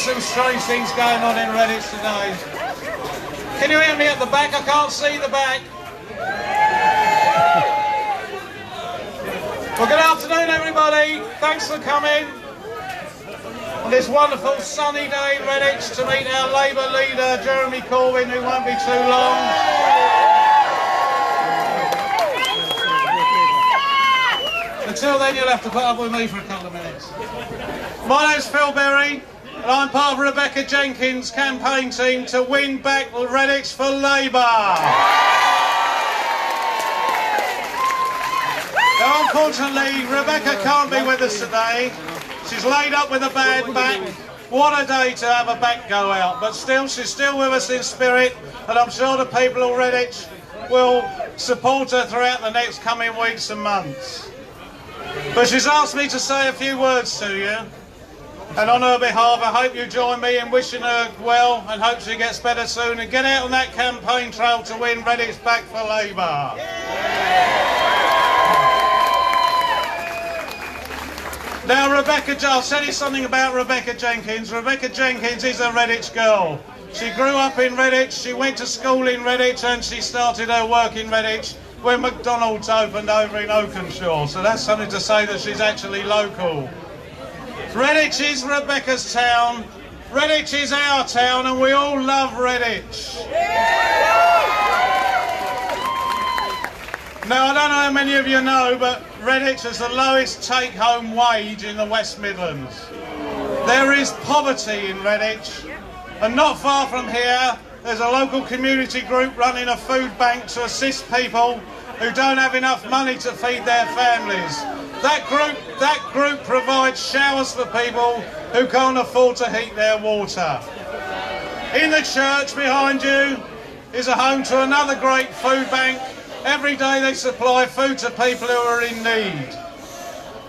Some strange things going on in Redditch today. Can you hear me at the back? I can't see the back. Well, good afternoon, everybody. Thanks for coming on this wonderful sunny day in Redditch to meet our Labour leader, Jeremy Corbyn, who won't be too long. Until then, you'll have to put up with me for a couple of minutes. My name's Phil Berry. And I'm part of Rebecca Jenkins' campaign team to win back Redditch for Labour. Now, unfortunately, Rebecca can't be with us today. She's laid up with a bad back. What a day to have a back go out. But still, she's still with us in spirit, and I'm sure the people of Redditch will support her throughout the next coming weeks and months. But she's asked me to say a few words to you. And on her behalf, I hope you join me in wishing her well and hope she gets better soon and get out on that campaign trail to win Redditch back for Labour. Now, I'll tell you something about Rebecca Jenkins. Rebecca Jenkins is a Redditch girl. She grew up in Redditch, she went to school in Redditch, and she started her work in Redditch when McDonald's opened over in Oakenshaw. So that's something to say that she's actually local. Redditch is Rebecca's town, Redditch is our town, and we all love Redditch. Now, I don't know how many of you know, but Redditch has the lowest take-home wage in the West Midlands. There is poverty in Redditch, and not far from here, there's a local community group running a food bank to assist people who don't have enough money to feed their families. That group provides showers for people who can't afford to heat their water. In the church behind you is a home to another great food bank. Every day they supply food to people who are in need.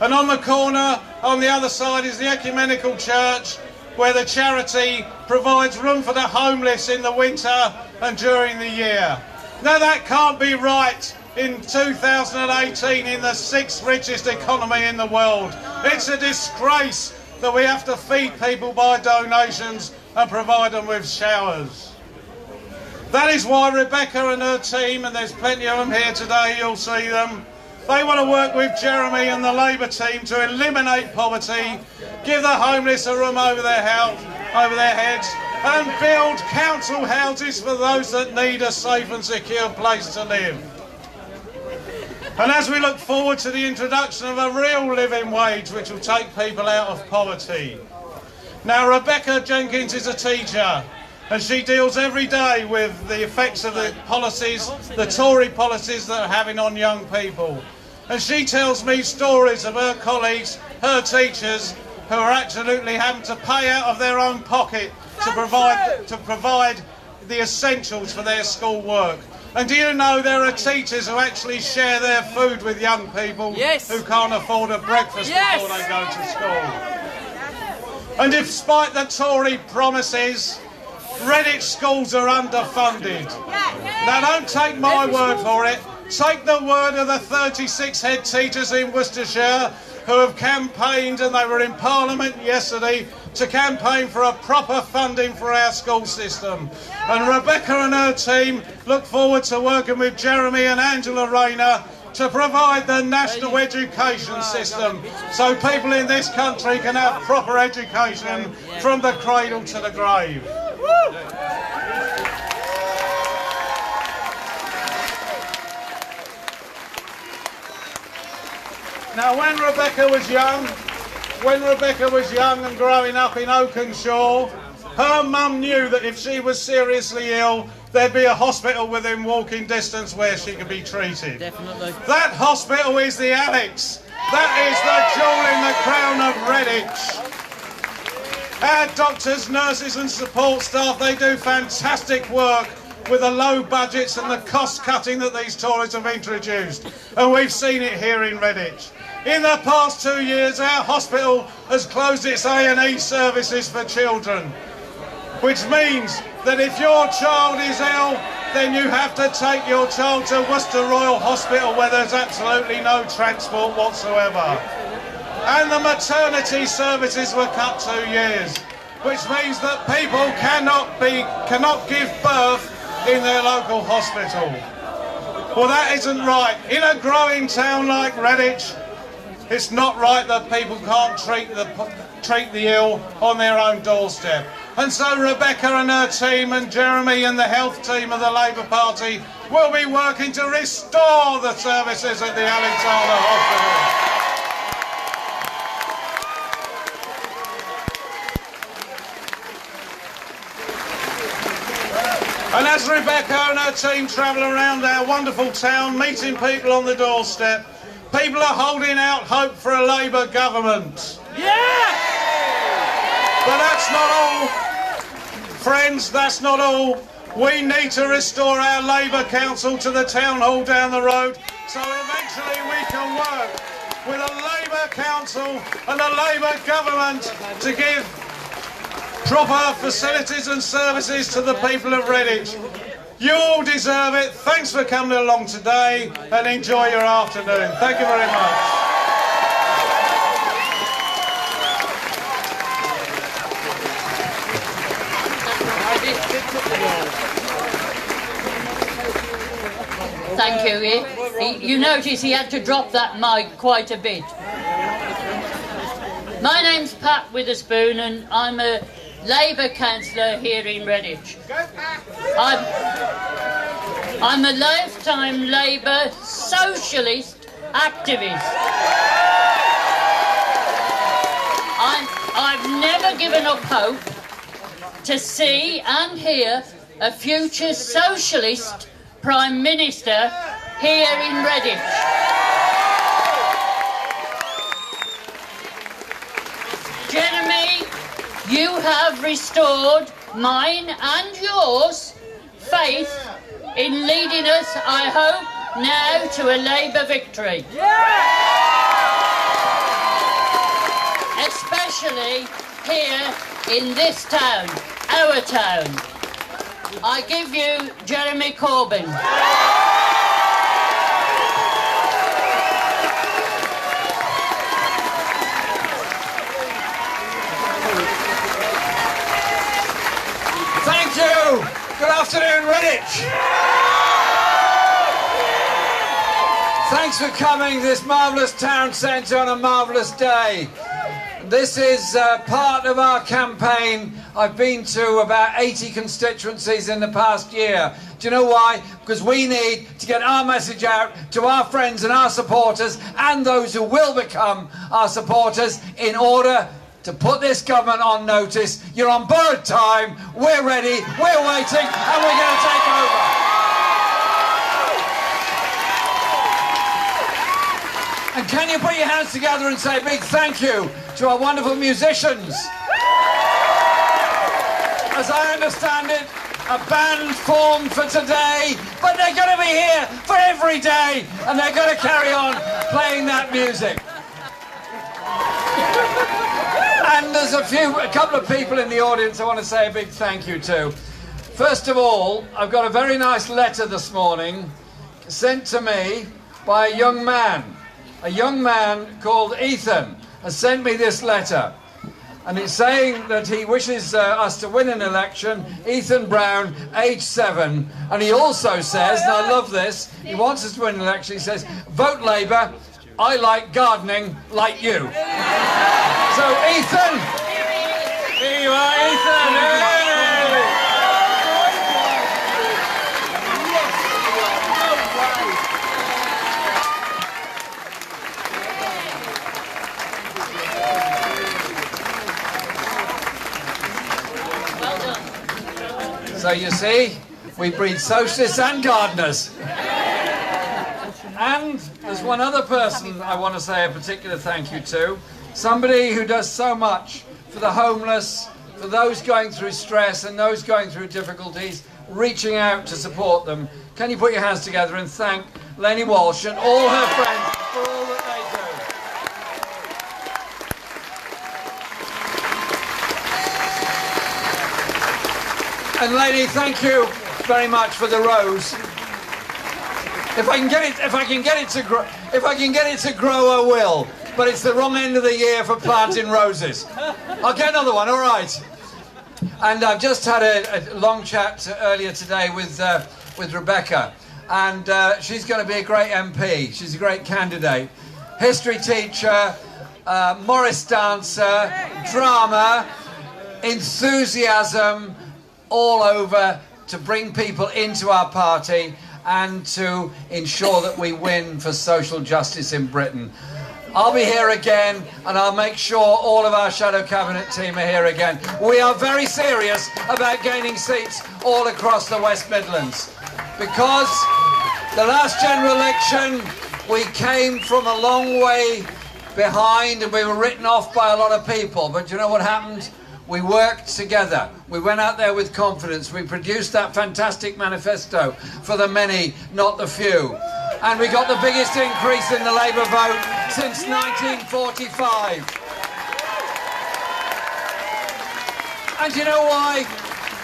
And on the corner, on the other side, is the ecumenical church, where the charity provides room for the homeless in the winter and during the year. Now that can't be right in 2018 in the sixth richest economy in the world. It's a disgrace that we have to feed people by donations and provide them with showers. That is why Rebecca and her team, and there's plenty of them here today, you'll see them, they want to work with Jeremy and the Labour team to eliminate poverty, give the homeless a room over their heads, and build council houses for those that need a safe and secure place to live. And as we look forward to the introduction of a real living wage which will take people out of poverty. Now, Rebecca Jenkins is a teacher, and she deals every day with the effects of the policies, the Tory policies that are having on young people. And she tells me stories of her colleagues, her teachers, who are absolutely having to pay out of their own pocket to provide the essentials for their school work. And do you know there are teachers who actually share their food with young people who can't afford a breakfast before they go to school? And despite the Tory promises, Redditch schools are underfunded. Now don't take my word for it, take the word of the 36 head teachers in Worcestershire who have campaigned, and they were in Parliament yesterday, to campaign for a proper funding for our school system. And Rebecca and her team look forward to working with Jeremy and Angela Rayner to provide the national education system so people in this country can have proper education from the cradle to the grave. Now when Rebecca was young and growing up in Oakenshaw, her mum knew that if she was seriously ill, there'd be a hospital within walking distance where she could be treated. Definitely. That hospital is the Alex. That is the jewel in the crown of Redditch. Our doctors, nurses and support staff, they do fantastic work with the low budgets and the cost cutting that these Tories have introduced. And we've seen it here in Redditch. In the past 2 years, our hospital has closed its A&E services for children, which means that if your child is ill, then you have to take your child to Worcester Royal Hospital where there's absolutely no transport whatsoever. And the maternity services were cut 2 years, which means that people cannot give birth in their local hospital. Well, that isn't right. In a growing town like Redditch, it's not right that people can't treat the ill on their own doorstep. And so Rebecca and her team and Jeremy and the health team of the Labour Party will be working to restore the services at the Alexander Hospital. And as Rebecca and her team travel around our wonderful town, meeting people on the doorstep, people are holding out hope for a Labour government. Yeah! But that's not all. Friends, that's not all. We need to restore our Labour council to the town hall down the road, so eventually we can work with a Labour council and a Labour government to give proper facilities and services to the people of Redditch. You all deserve it. Thanks for coming along today and enjoy your afternoon. Thank you very much. Thank you. You notice he had to drop that mic quite a bit. My name's Pat Witherspoon and I'm a Labour councillor here in Redditch. I'm a lifetime Labour socialist activist. I've never given up hope to see and hear a future socialist Prime Minister here in Redditch. Jeremy, you have restored mine and yours faith in leading us, I hope, now to a Labour victory. Especially here in this town, our town. I give you Jeremy Corbyn. Thank you. Good afternoon, Redditch. Thanks for coming this marvellous town centre on a marvellous day. This is part of our campaign. I've been to about 80 constituencies in the past year. Do you know why? Because we need to get our message out to our friends and our supporters and those who will become our supporters in order to put this government on notice. You're on borrowed time, we're ready, we're waiting, and we're going to take over. And can you put your hands together and say a big thank you to our wonderful musicians? As I understand it, a band formed for today, but they're going to be here for every day, and they're going to carry on playing that music. And there's a couple of people in the audience I want to say a big thank you to. First of all, I've got a very nice letter this morning sent to me by a young man. A young man called Ethan has sent me this letter. And it's saying that he wishes us to win an election, Ethan Brown, age 7. And he also says, and I love this, he wants us to win an election, he says, vote Labour, I like gardening like you. So Ethan, here you are, Ethan. Hey! So you see, we breed socialists and gardeners. And there's one other person I want to say a particular thank you to. Somebody who does so much for the homeless, for those going through stress and those going through difficulties, reaching out to support them. Can you put your hands together and thank Lenny Walsh and all her friends for all that they do. And Lenny, thank you very much for the rose. If I can get it to grow, I will. But it's the wrong end of the year for planting roses. I'll get another one. All right. And I've just had a long chat earlier today with Rebecca, and she's going to be a great MP. She's a great candidate. History teacher, Morris dancer, drama, enthusiasm, all over to bring people into our party and to ensure that we win for social justice in Britain. I'll be here again, and I'll make sure all of our Shadow Cabinet team are here again. We are very serious about gaining seats all across the West Midlands, because the last general election we came from a long way behind and we were written off by a lot of people. But you know what happened? We worked together. We went out there with confidence. We produced that fantastic manifesto for the many, not the few. And we got the biggest increase in the Labour vote since 1945. And you know why?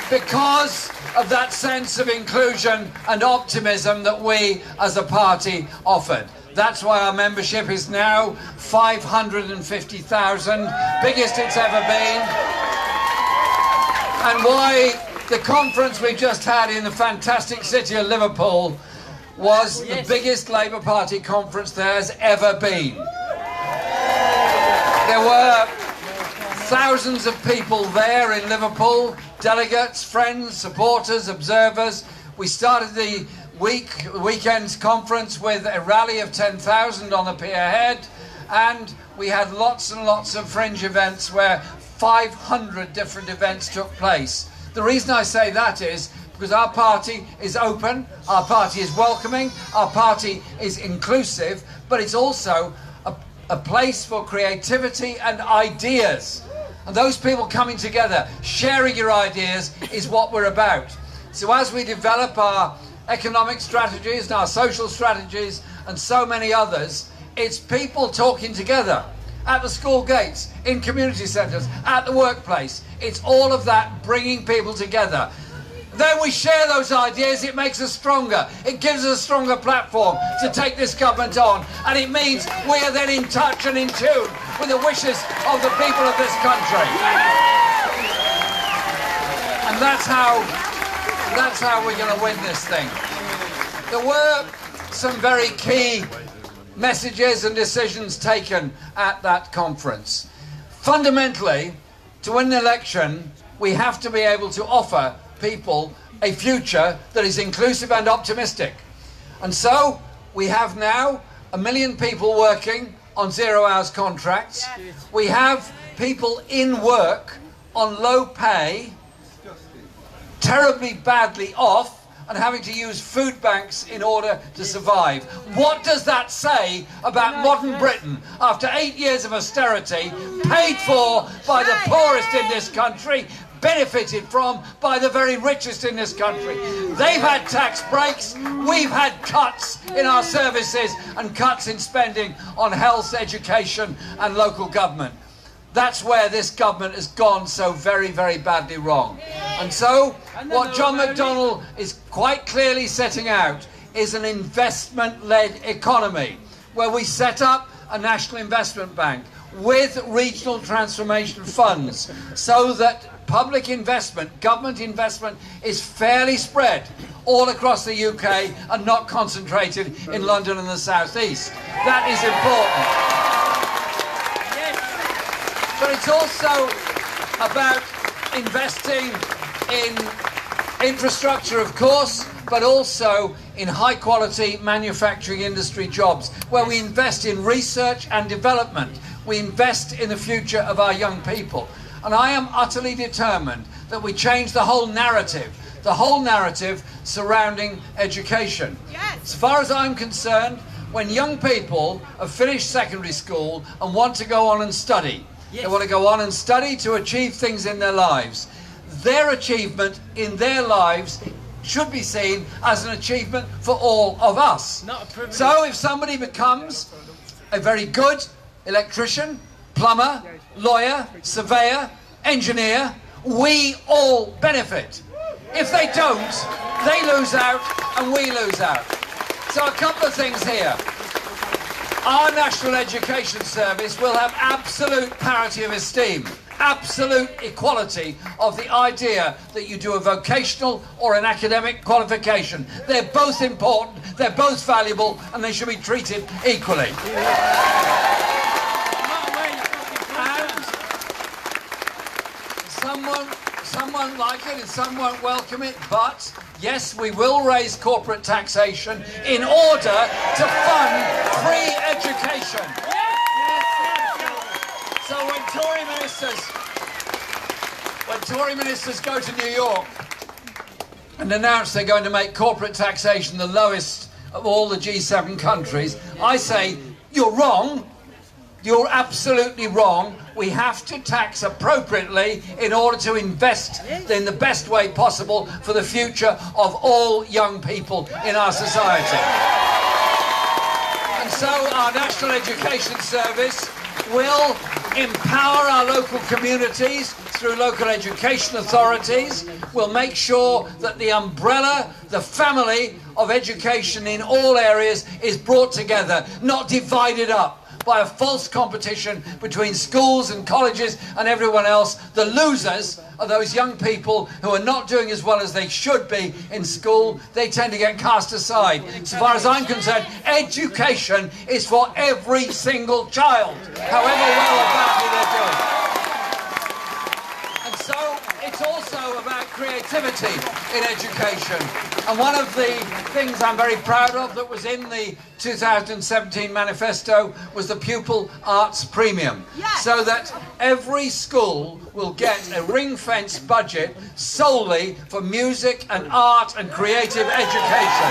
Because of that sense of inclusion and optimism that we as a party offered. That's why our membership is now 550,000, biggest it's ever been. And why the conference we just had in the fantastic city of Liverpool was the biggest Labour Party conference there has ever been. There were thousands of people there in Liverpool, delegates, friends, supporters, observers. We started the weekend's conference with a rally of 10,000 on the pier head, and we had lots and lots of fringe events where 500 different events took place. The reason I say that is because our party is open, our party is welcoming, our party is inclusive, but it's also a place for creativity and ideas. And those people coming together, sharing your ideas, is what we're about. So as we develop our economic strategies and our social strategies and so many others, it's people talking together at the school gates, in community centres, at the workplace. It's all of that bringing people together. Then we share those ideas, it makes us stronger. It gives us a stronger platform to take this government on. And it means we are then in touch and in tune with the wishes of the people of this country. And that's how we're going to win this thing. There were some very key messages and decisions taken at that conference. Fundamentally, to win an election, we have to be able to offer people a future that is inclusive and optimistic. And so we have now 1 million people working on 0 hours contracts. We have people in work on low pay, terribly badly off, and having to use food banks in order to survive. What does that say about modern Britain after 8 years of austerity, paid for by the poorest in this country, benefited from by the very richest in this country? They've had tax breaks, we've had cuts in our services and cuts in spending on health, education and local government. That's where this government has gone so very, very badly wrong. And so what John McDonnell is quite clearly setting out is an investment-led economy, where we set up a national investment bank with regional transformation funds so that public investment, government investment, is fairly spread all across the UK and not concentrated in London and the South East. That is important. But it's also about investing in infrastructure, of course, but also in high-quality manufacturing industry jobs, where we invest in research and development. We invest in the future of our young people. And I am utterly determined that we change the whole narrative surrounding education. Yes. As far as I'm concerned, when young people have finished secondary school and want to go on and study, yes, they want to go on and study to achieve things in their lives. Their achievement in their lives should be seen as an achievement for all of us. Not a privilege. So if somebody becomes a very good electrician, plumber, lawyer, surveyor, engineer, we all benefit. If they don't, they lose out and we lose out. So a couple of things here. Our National Education Service will have absolute parity of esteem, absolute equality of the idea that you do a vocational or an academic qualification. They're both important, they're both valuable, and they should be treated equally. Some won't like it and some won't welcome it, but yes, we will raise corporate taxation in order to fund free education. So when Tory ministers go to New York and announce they're going to make corporate taxation the lowest of all the G7 countries, I say, you're wrong. You're absolutely wrong. We have to tax appropriately in order to invest in the best way possible for the future of all young people in our society. And so our National Education Service will empower our local communities through local education authorities. We'll make sure that the umbrella, the family of education in all areas is brought together, not divided up by a false competition between schools and colleges and everyone else. The losers are those young people who are not doing as well as they should be in school. They tend to get cast aside. So far as I'm concerned, education is for every single child, however well or badly they're doing. And so it's also about creativity in education. And one of the things I'm very proud of that was in the 2017 manifesto was the pupil arts premium. Yes. So that every school will get a ring-fenced budget solely for music and art and creative education.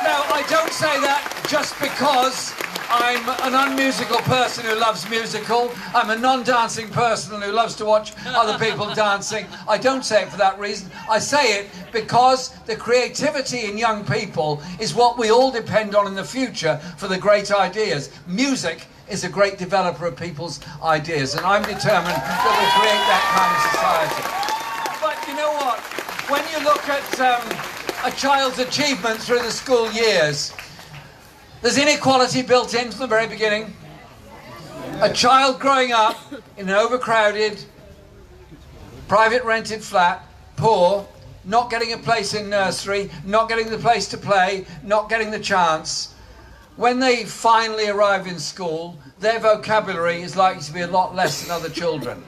Now, I don't say that just because I'm an unmusical person who loves musical. I'm a non-dancing person who loves to watch other people dancing. I don't say it for that reason. I say it because the creativity in young people is what we all depend on in the future for the great ideas. Music is a great developer of people's ideas, and I'm determined that we'll create that kind of society. But you know what? When you look at a child's achievement through the school years, there's inequality built in from the very beginning. A child growing up in an overcrowded, private rented flat, poor, not getting a place in nursery, not getting the place to play, not getting the chance. When they finally arrive in school, their vocabulary is likely to be a lot less than other children.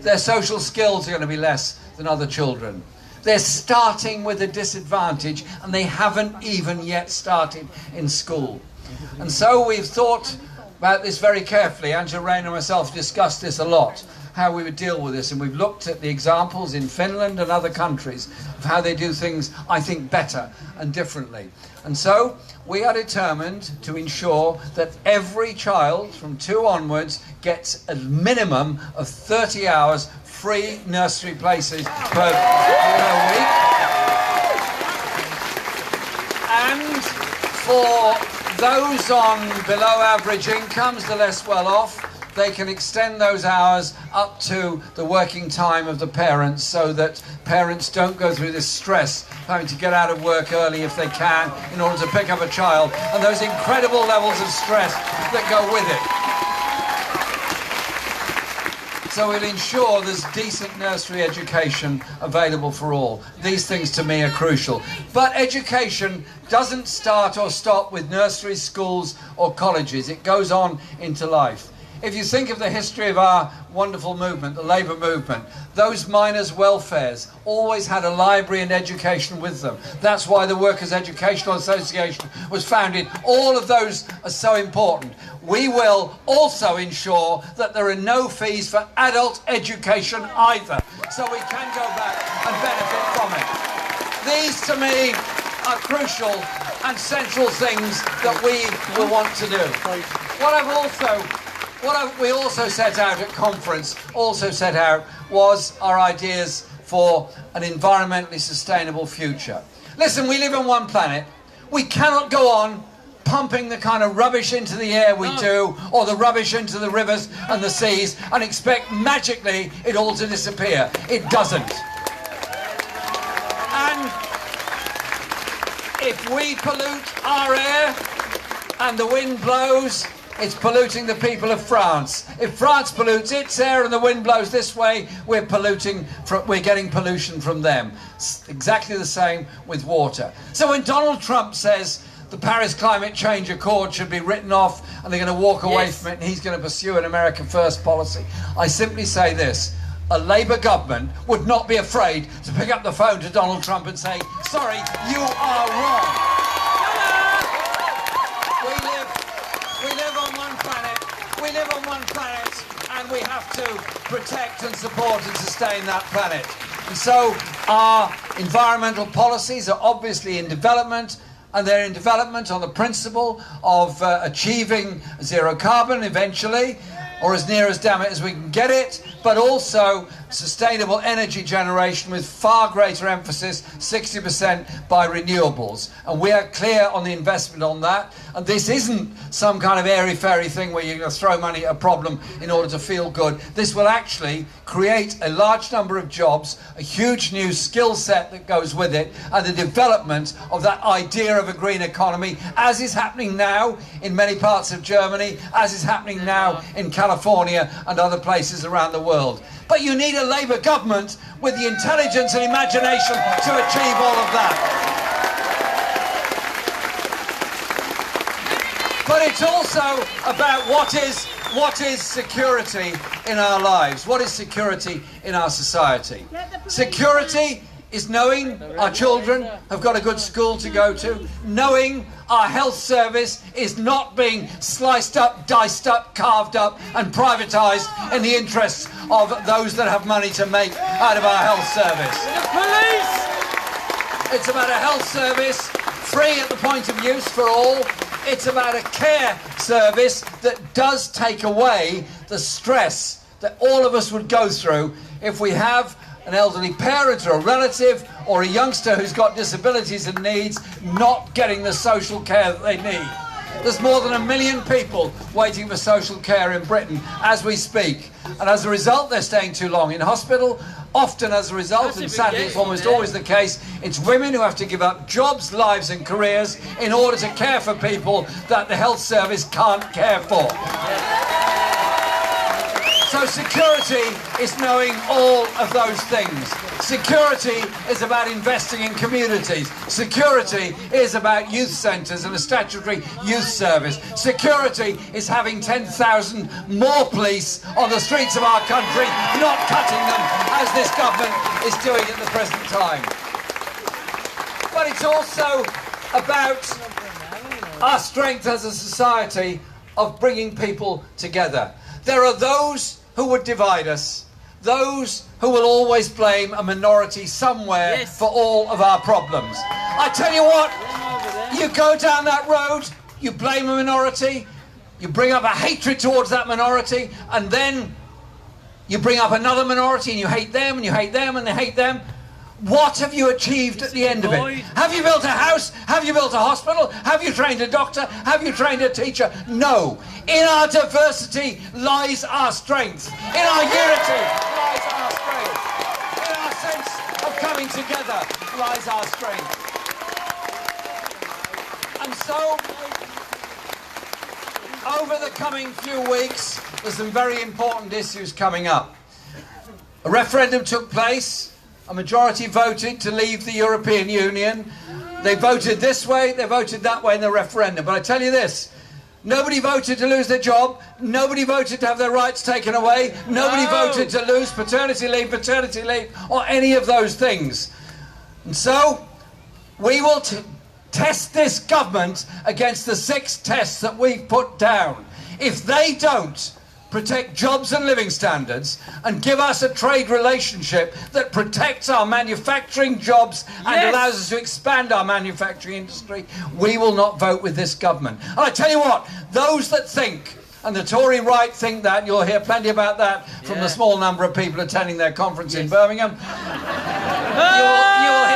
Their social skills are going to be less than other children. They're starting with a disadvantage, and they haven't even yet started in school. And so we've thought about this very carefully. Angela Rayner and myself discussed this a lot, how we would deal with this, and we've looked at the examples in Finland and other countries of how they do things, I think, better and differently. And so we are determined to ensure that every child from 2 onwards gets a minimum of 30 hours free nursery places per week. And for those on below average incomes, the less well off, they can extend those hours up to the working time of the parents, so that parents don't go through this stress of having to get out of work early if they can in order to pick up a child, and those incredible levels of stress that go with it. So we'll ensure there's decent nursery education available for all. These things to me are crucial. But education doesn't start or stop with nursery schools or colleges. It goes on into life. If you think of the history of our wonderful movement, the Labour movement, those miners' welfares always had a library and education with them. That's why the Workers' Educational Association was founded. All of those are so important. We will also ensure that there are no fees for adult education either, so we can go back and benefit from it. These, to me, are crucial and central things that we will want to do. What we also set out at conference, was our ideas for an environmentally sustainable future. Listen, we live on one planet. We cannot go on pumping the kind of rubbish into the air we do, or the rubbish into the rivers and the seas, and expect magically it all to disappear. It doesn't. And if we pollute our air and the wind blows, it's polluting the people of France. If France pollutes its air and the wind blows this way, we're getting pollution from them. It's exactly the same with water. So when Donald Trump says the Paris Climate Change Accord should be written off and they're going to walk away from it and he's going to pursue an America First policy, I simply say this: a Labour government would not be afraid to pick up the phone to Donald Trump and say, sorry, you are wrong. We live on one planet, and we have to protect and support and sustain that planet. And so our environmental policies are obviously in development, and they're in development on the principle of achieving zero carbon eventually, or as near as damn it as we can get it, but also sustainable energy generation with far greater emphasis, 60% by renewables. And we are clear on the investment on that. And this isn't some kind of airy-fairy thing where you're going to throw money at a problem in order to feel good. This will actually create a large number of jobs, a huge new skill set that goes with it, and the development of that idea of a green economy, as is happening now in many parts of Germany, as is happening now in California and other places around the world. But you need a Labour government with the intelligence and imagination to achieve all of that. But it's also about what is what is security in our lives? What is security in our society? Security is knowing our children have got a good school to go to, knowing our health service is not being sliced up, diced up, carved up and privatised in the interests of those that have money to make out of our health service. The police! It's about a health service free at the point of use for all. It's about a care service that does take away the stress that all of us would go through if we have an elderly parent or a relative or a youngster who's got disabilities and needs not getting the social care that they need. There's more than 1 million people waiting for social care in Britain as we speak, and as a result they're staying too long in hospital. Often as a result, and sadly it's almost always the case, it's women who have to give up jobs, lives and careers in order to care for people that the health service can't care for. So security is knowing all of those things. Security is about investing in communities. Security is about youth centres and a statutory youth service. Security is having 10,000 more police on the streets of our country, not cutting them as this government is doing at the present time. But it's also about our strength as a society of bringing people together. There are those who would divide us, those who will always blame a minority somewhere for all of our problems. I tell you what, you go down that road, you blame a minority, you bring up a hatred towards that minority, and then you bring up another minority and you hate them and you hate them and they hate them. What have you achieved at the end of it? Have you built a house? Have you built a hospital? Have you trained a doctor? Have you trained a teacher? No. In our diversity lies our strength. In our unity lies our strength. In our sense of coming together lies our strength. And so, over the coming few weeks, there's some very important issues coming up. A referendum took place. A majority voted to leave the European Union. They voted this way, they voted that way in the referendum. But I tell you this, nobody voted to lose their job, nobody voted to have their rights taken away, nobody voted to lose paternity leave, or any of those things. And so, we will test this government against the 6 tests that we've put down. If they don't protect jobs and living standards and give us a trade relationship that protects our manufacturing jobs and allows us to expand our manufacturing industry, we will not vote with this government. And I tell you what, those that think, and the Tory right think that, and you'll hear plenty about that from the small number of people attending their conference in Birmingham, you'll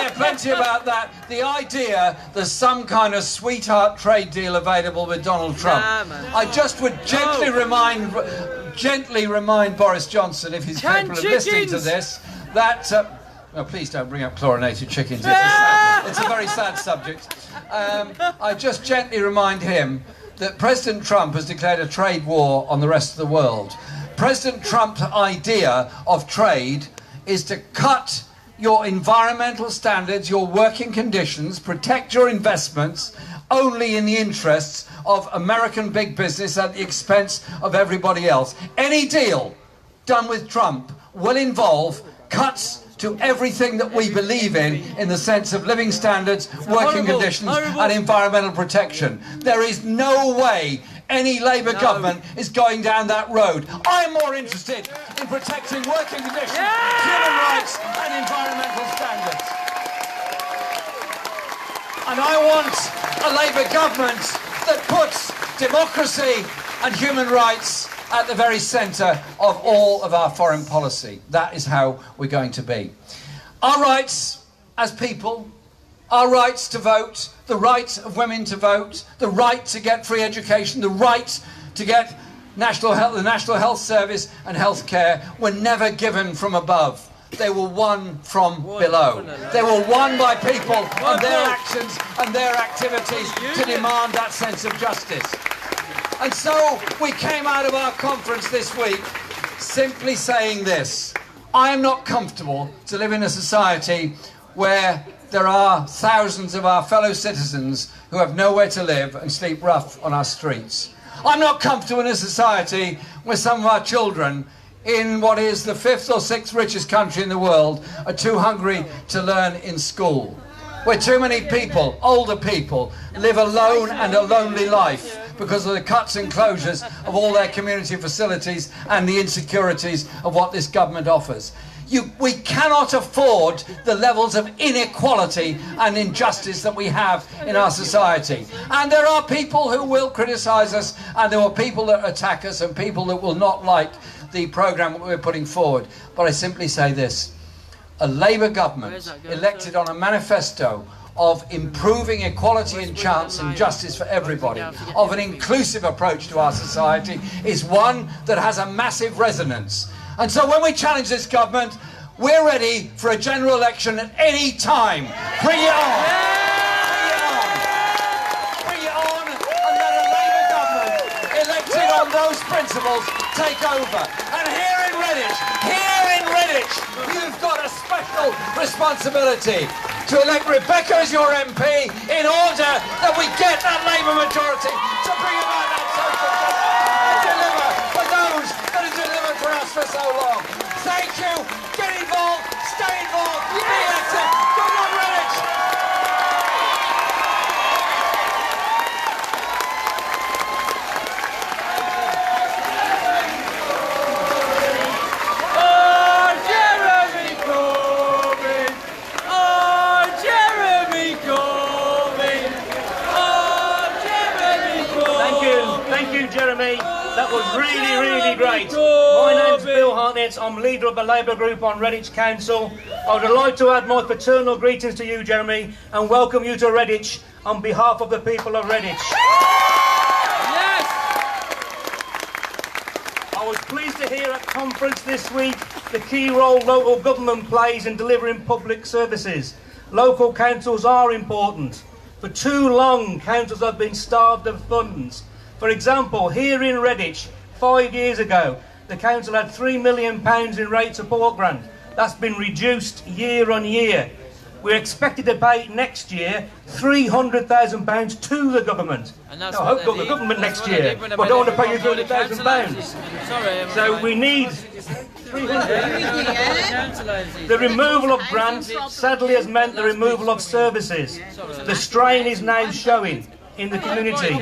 hear plenty about that. The idea there's some kind of sweetheart trade deal available with Donald Trump. I just would gently remind Boris Johnson, if he's capable of listening to this, that... well, please don't bring up chlorinated chickens. It's a very sad subject. I just gently remind him that President Trump has declared a trade war on the rest of the world. President Trump's idea of trade is to cut your environmental standards, your working conditions, protect your investments only in the interests of American big business at the expense of everybody else. Any deal done with Trump will involve cuts to everything that we believe in the sense of living standards, working conditions and environmental protection. There is no way any Labour government is going down that road. I'm more interested in protecting working conditions, human rights and environmental standards. And I want a Labour government that puts democracy and human rights at the very centre of all of our foreign policy. That is how we're going to be. Our rights as people, our rights to vote, the right of women to vote, the right to get free education, the right to get the National Health Service and health care were never given from above. They were won from below. They were won by people and their actions and their activities to demand that sense of justice. And so we came out of our conference this week simply saying this: I am not comfortable to live in a society where there are thousands of our fellow citizens who have nowhere to live and sleep rough on our streets. I'm not comfortable in a society where some of our children in what is the 5th or 6th richest country in the world are too hungry to learn in school. Where too many people, older people, live alone and a lonely life because of the cuts and closures of all their community facilities and the insecurities of what this government offers. We cannot afford the levels of inequality and injustice that we have in our society. And there are people who will criticise us, and there are people that attack us, and people that will not like the programme that we're putting forward. But I simply say this: a Labour government elected on a manifesto of improving equality and chance and justice for everybody, of an inclusive approach to our society, is one that has a massive resonance. And so when we challenge this government, we're ready for a general election at any time. Bring it on! Bring it on! And let a Labour government elected on those principles take over. And here in Redditch, you've got a special responsibility to elect Rebecca as your MP in order that we get that Labour majority to bring about that social justice and deliver for those that have delivered for us for so long. Thank you. Get involved. Stay involved. Be active. Good luck, Redditch. Oh, Jeremy Corbyn. Oh, Jeremy Corbyn. Oh, Jeremy Corbyn. Thank you, Jeremy. That was really great. My name's Bill Hartnett. I'm leader of the Labour group on Redditch Council. I would like to add my paternal greetings to you, Jeremy, and welcome you to Redditch on behalf of the people of Redditch. Yes! I was pleased to hear at conference this week the key role local government plays in delivering public services. Local councils are important. For too long, councils have been starved of funds. For example, here in Redditch, 5 years ago, the council had £3 million in rate support grant. That's been reduced year on year. We're expected to pay next year £300,000 to the government. And that's I what hope they the government did. next That's what they year, did when but I don't want to they pay you brought the £300,000. Sorry, So we need the removal of grants sadly has meant the removal of services. The strain is now showing in the community.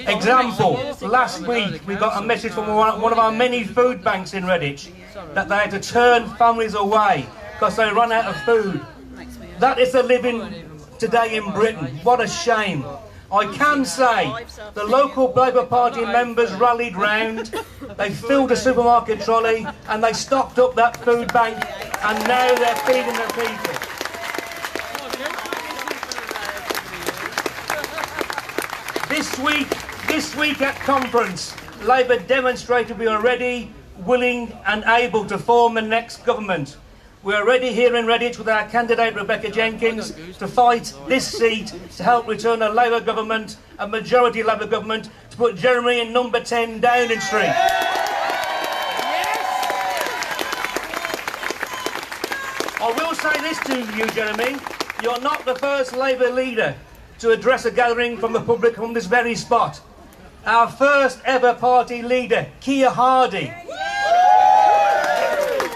Example, last week we got a message from one of our many food banks in Redditch that they had to turn families away because they run out of food. That is the living today in Britain. What a shame. I can say the local Labour Party members rallied round, they filled a supermarket trolley and they stocked up that food bank, and now they're feeding the people. This week at conference, Labour demonstrated we are ready, willing and able to form the next government. We are ready here in Redditch with our candidate Rebecca Jenkins to fight this seat to help return a Labour government, a majority Labour government, to put Jeremy in number 10 Downing Street. I will say this to you, Jeremy, you're not the first Labour leader to address a gathering from the public from this very spot. Our first ever party leader, Keir Hardie,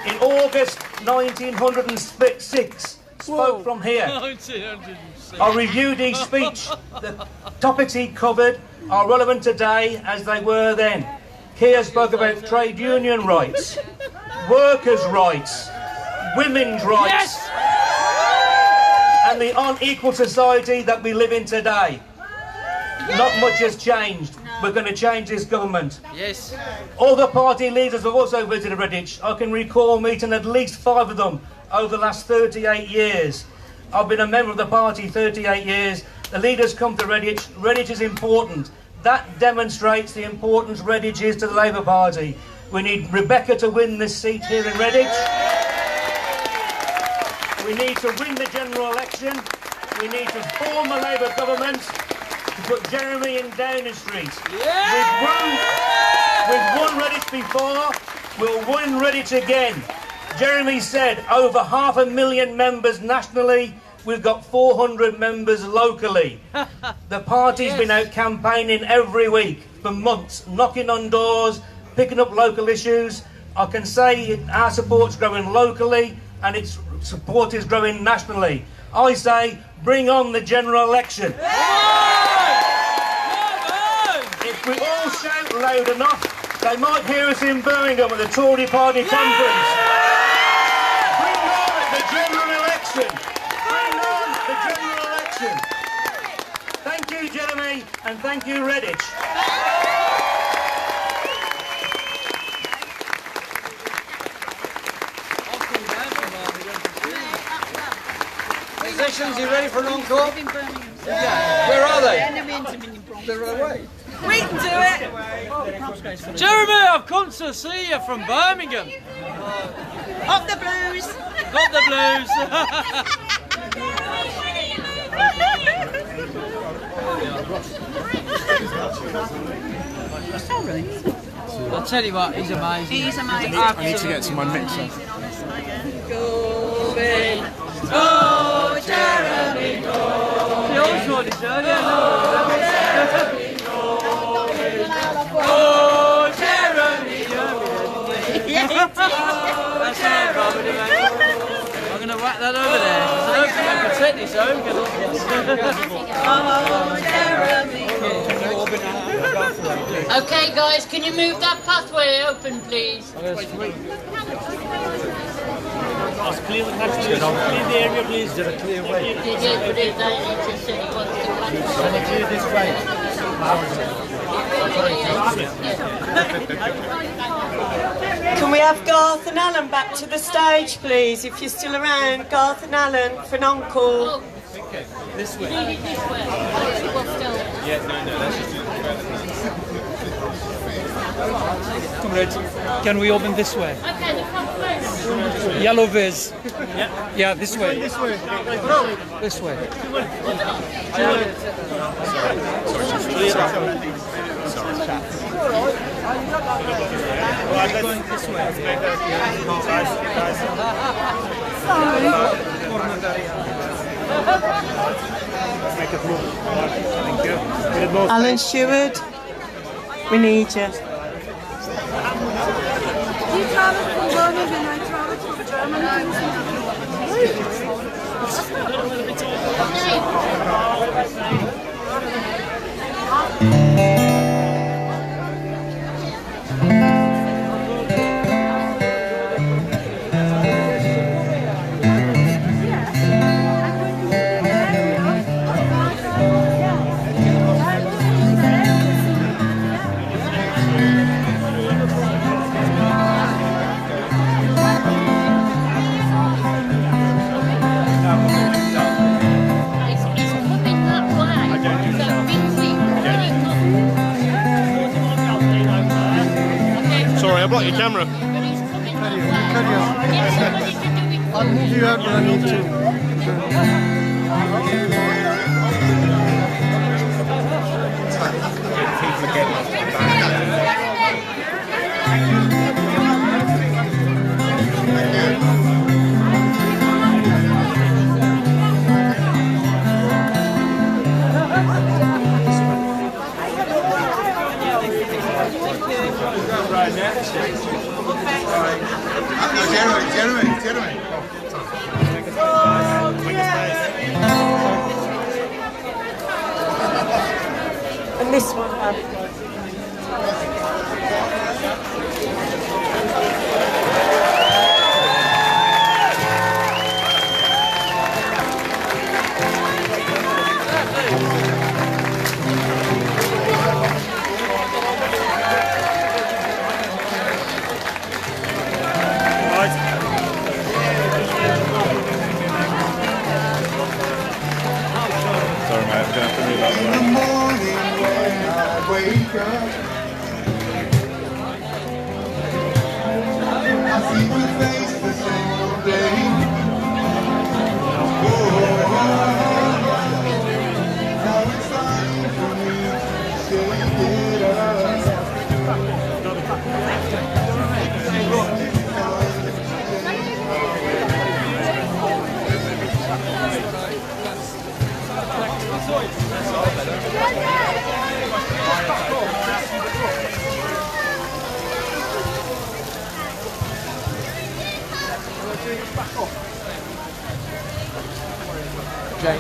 in August 1906, spoke from here. 1906. I reviewed his speech. The topics he covered are relevant today as they were then. Keir spoke about trade union rights, workers' rights, women's rights, and the unequal society that we live in today. Not much has changed. We're going to change this government. Yes. Other party leaders have also visited Redditch. I can recall meeting at least 5 of them over the last 38 years. I've been a member of the party 38 years. The leaders come to Redditch. Redditch is important. That demonstrates the importance Redditch is to the Labour Party. We need Rebecca to win this seat here in Redditch. We need to win the general election. We need to form a Labour government to put Jeremy in Downing Street. We've won Redditch before, we'll win Redditch again. Jeremy said over 500,000 members nationally, we've got 400 members locally. The party's been out campaigning every week. for months, knocking on doors, picking up local issues. I can say our support's growing locally and its support is growing nationally. I say, bring on the general election. If we all shout loud enough, they might hear us in Birmingham at the Tory Party conference. Bring on the general election. Bring on the general election. Thank you, Jeremy, and thank you, Redditch. Musicians, you ready for an encore? Yeah. Where are they? They're away. We can do it! Jeremy, I've come to see you from Birmingham. Up the blues! Got the blues. I'll tell you what, he's amazing. He's amazing. I need to get to my mixer. Corbyn. Oh, Jeremy Corbyn. He always thought he's earlier. Oh, Jeremy That's right, Corbyn, mate. I'm going to whack that over there. I don't think I can take this home. Oh, Jeremy Okay, guys, can you move that pathway open, please? Clear the area, please. Is there a clear way? Did you put it down into city? What's the one? Can you clear this way? Can we have Garth and Alan back to the stage, please, if you're still around? Garth and Alan for an encore. Oh. This way. Leave it this way. Yeah, no, that's just Comrades, can we open this way? okay, the front place. Yellow viz. Yeah, this way. This way. This way. Alan Stewart, we need you. You traveled from Birmingham, I traveled from Sorry, I blocked your camera. I'll move you out when I need to. Jeremy. And this one, Sorry, mate, I'm going to have to move that one. In the morning when I wake Jane.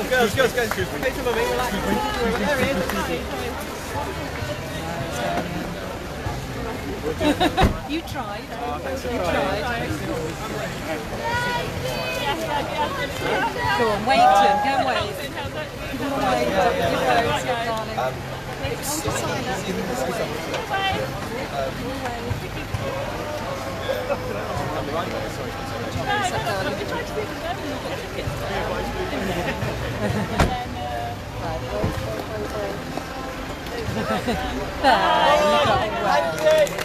Girls. Get to mummy, relax. There he is. You tried. Go on, wave to him. Go and wave. Give him a wave. Give rose, yeah, darling. There, you got it well.